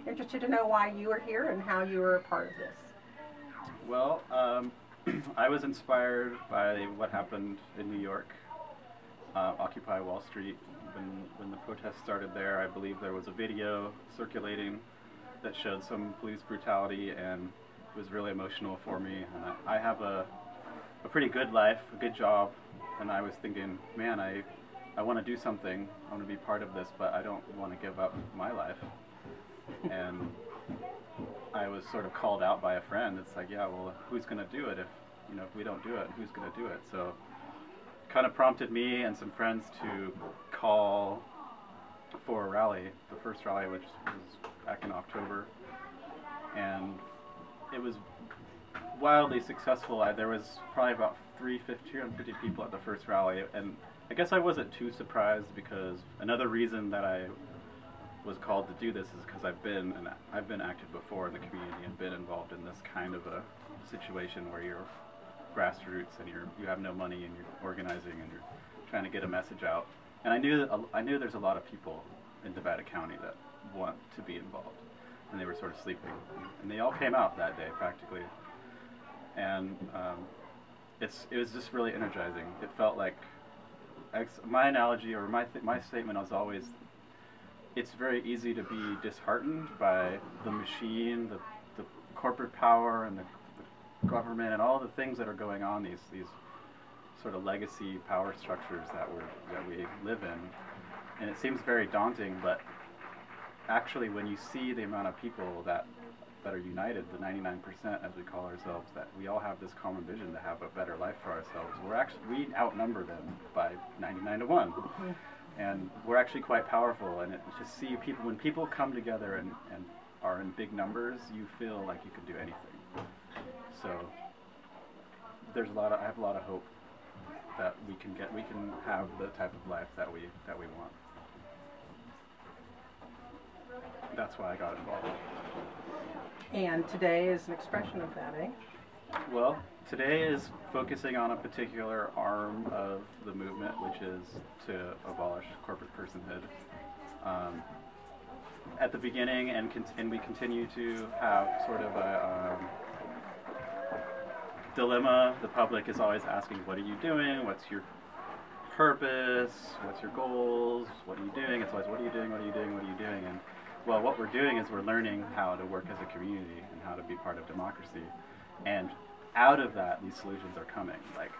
Interested to know why you are here and how you are a part of this. Well, I was inspired by what happened in New York, Occupy Wall Street. When the protests started there, I believe there was a video circulating that showed some police brutality, and it was really emotional for me. And I have a pretty good life, a good job, and I was thinking, man, I want to do something. I want to be part of this, but I don't want to give up my life. And I was sort of called out by a friend. It's like, yeah, well, who's going to do it if we don't do it? Who's going to do it? So, kind of prompted me and some friends to call for a rally, the first rally, which was back in October, and it was wildly successful. There was probably about 350 people at the first rally, and I guess I wasn't too surprised, because another reason that I was called to do this is because I've been active before in the community and been involved in this kind of a situation where you're grassroots and you have no money and you're organizing and you're trying to get a message out. And I knew there's a lot of people in Nevada County that want to be involved, and they were sort of sleeping, and they all came out that day practically. And it was just really energizing. It felt like my analogy, or my statement was always, it's very easy to be disheartened by the machine, the corporate power, and the government, and all the things that are going on, these sort of legacy power structures that we live in. And it seems very daunting, but actually when you see the amount of people that are united, the 99% as we call ourselves, that we all have this common vision to have a better life for ourselves, we outnumber them by 99 to 1. And we're actually quite powerful, and to see people, when people come together and are in big numbers, you feel like you can do anything. So I have a lot of hope that we can have the type of life that we want. That's why I got involved. And today is an expression of that, eh? Well, today is focusing on a particular arm of the movement, which is to abolish corporate personhood. At the beginning, and we continue to have sort of a dilemma. The public is always asking, what are you doing? What's your purpose? What's your goals? What are you doing? It's always, what are you doing? What are you doing? What are you doing? And well, what we're doing is we're learning how to work as a community and how to be part of democracy. And out of that, these solutions are coming. Like,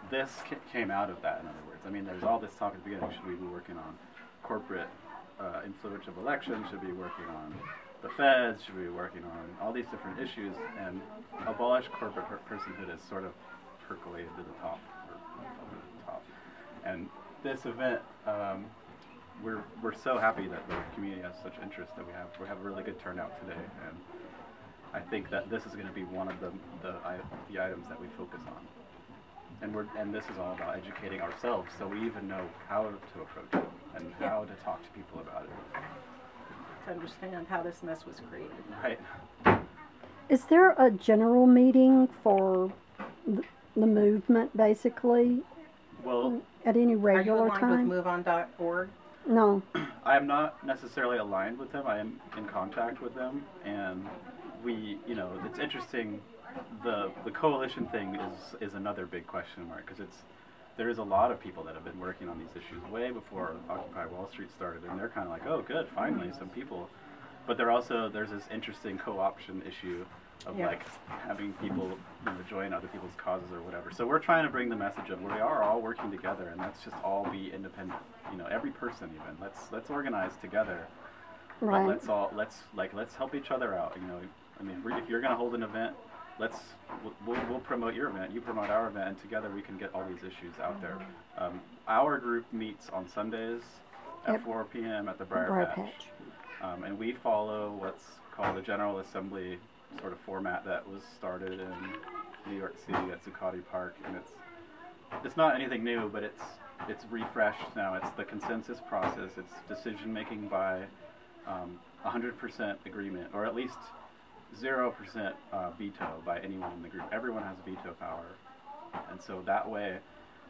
this came out of that, in other words. I mean, there's all this talk at the beginning. Should we be working on corporate influence of elections? Should we be working on the feds? Should we be working on all these different issues? And abolish corporate personhood is sort of percolated to the top, or up to the top. And this event, we're so happy that the community has such interest, that we have a really good turnout today, and I think that this is going to be one of the items that we focus on. And this is all about educating ourselves, so we even know how to approach it and how to talk to people about it. To understand how this mess was created. Right. Is there a general meeting for the movement, basically? Well, at any regular time? time? Are you aligned with MoveOn.org? No. I am not necessarily aligned with them. I am in contact with them, and it's interesting. The coalition thing is another big question mark, because there is a lot of people that have been working on these issues way before Occupy Wall Street started, and they're kind of like, oh, good, finally some people. But there's this interesting co-option issue of like having people join other people's causes or whatever. So we're trying to bring the message of we are all working together, and let's just all be independent. Every person even. Let's organize together. Right. But let's help each other out. I mean, if you're going to hold an event, we'll promote your event, you promote our event, and together we can get all these issues out there. Our group meets on Sundays at 4 p.m. at the Briar Patch. And we follow what's called the General Assembly sort of format that was started in New York City at Zuccotti Park, and it's not anything new, but it's refreshed now. It's the consensus process. It's decision making by 100% agreement, or at least 0% veto by anyone in the group. Everyone has veto power, and so that way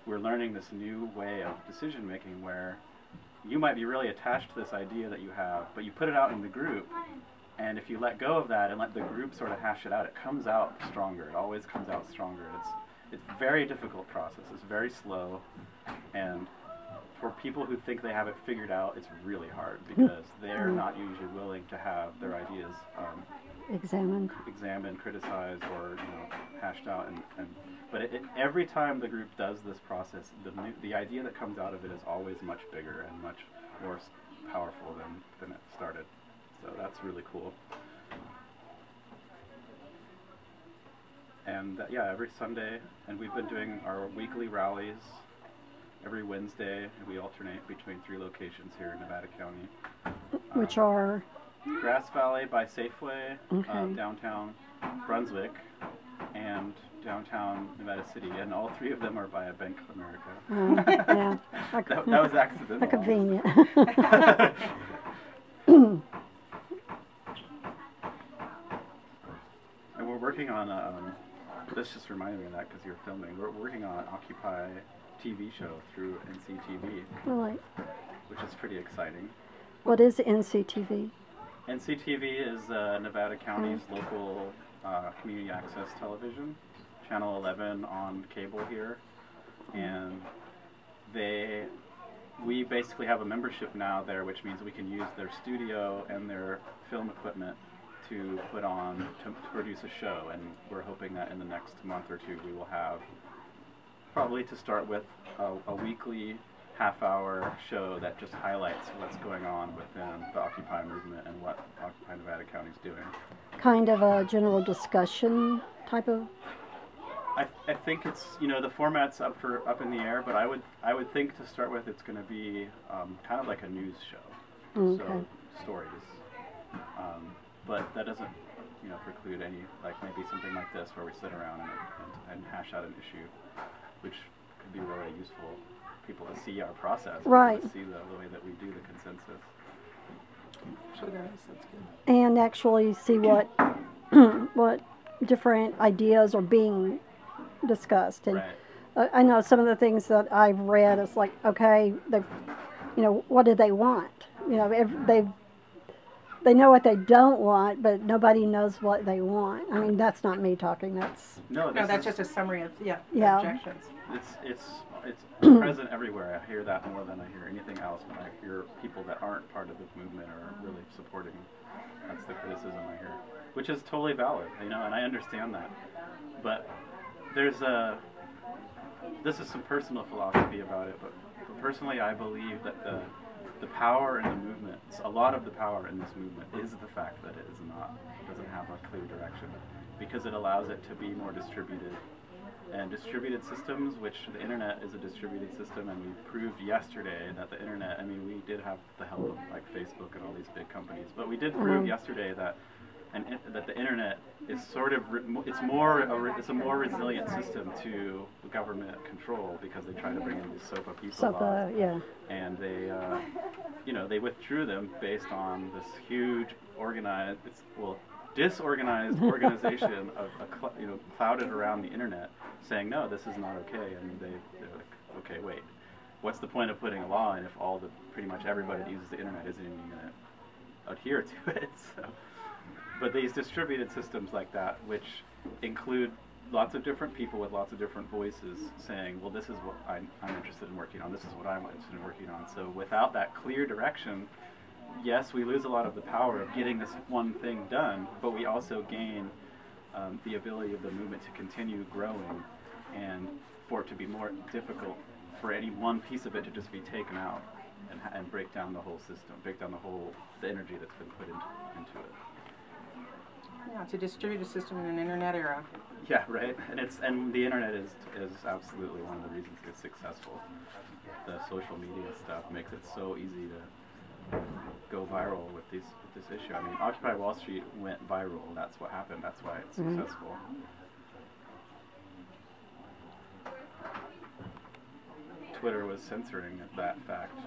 we're learning this new way of decision making where you might be really attached to this idea that you have, but you put it out in the group, and if you let go of that and let the group sort of hash it out, it comes out stronger. It always comes out stronger. It's a very difficult process. It's very slow, and for people who think they have it figured out, it's really hard because they're not usually willing to have their ideas examined, criticized, or hashed out. But every time the group does this process, the idea that comes out of it is always much bigger and much more powerful than it started. So that's really cool. And yeah, every Sunday, and we've been doing our weekly rallies every Wednesday, and we alternate between 3 locations here in Nevada County. Which are? Grass Valley by Safeway, downtown Brunswick, and downtown Nevada City, and all 3 of them are by a Bank of America. Yeah. that was accidental. Convenient. And we're working on this just reminded me of that because you're filming. We're working on an Occupy TV show through NCTV, Really? which is pretty exciting. What is NCTV? NCTV is Nevada County's local community access television, Channel 11 on cable here, and we basically have a membership now there, which means we can use their studio and their film equipment to produce a show, and we're hoping that in the next month or 2 we will have, probably to start with, a weekly half-hour show that just highlights what's going on within the Occupy movement and what Occupy Nevada County is doing. Kind of a general discussion type of? I think it's, the format's up in the air, but I would think to start with it's going to be kind of like a news show. Okay. So stories. But that doesn't, preclude any, like maybe something like this where we sit around and hash out an issue, which could be really useful for people to see our process, right? To see the way that we do the consensus. So guys, that's good. And actually see what what different ideas are being discussed. And right. I know some of the things that I've read is like, okay, what do they want? They know what they don't want, but nobody knows what they want. I mean, that's not me talking. That's that's just a summary of yeah. objections. It's present everywhere. I hear that more than I hear anything else. When I hear people that aren't part of the movement are really supporting, that's the criticism I hear, which is totally valid. And I understand that. But this is some personal philosophy about it. But personally, I believe that the power in the movement, a lot of the power in this movement is the fact that it doesn't have a clear direction, because it allows it to be more distributed. And distributed systems, which the internet is a distributed system, and we proved yesterday that the internet, we did have the help of like Facebook and all these big companies, but we did prove yesterday that the internet is it's a more resilient system to government control, because they try to bring in these SOPA people laws, and they withdrew them based on this huge disorganized organization clouded around the internet, saying no, this is not okay, and they're like, okay, wait, what's the point of putting a law in if pretty much everybody that uses the internet isn't even going to adhere to it? So. But these distributed systems like that, which include lots of different people with lots of different voices saying, well, this is what I'm interested in working on, this is what I'm interested in working on. So without that clear direction, yes, we lose a lot of the power of getting this one thing done, but we also gain the ability of the movement to continue growing, and for it to be more difficult for any one piece of it to just be taken out and break down the whole system, break down the energy that's been put into it. Yeah, it's a distributed system in an internet era. Yeah, right. And the internet is absolutely one of the reasons it's successful. The social media stuff makes it so easy to go viral with this issue. Occupy Wall Street went viral. That's what happened. That's why it's successful. Twitter was censoring that fact.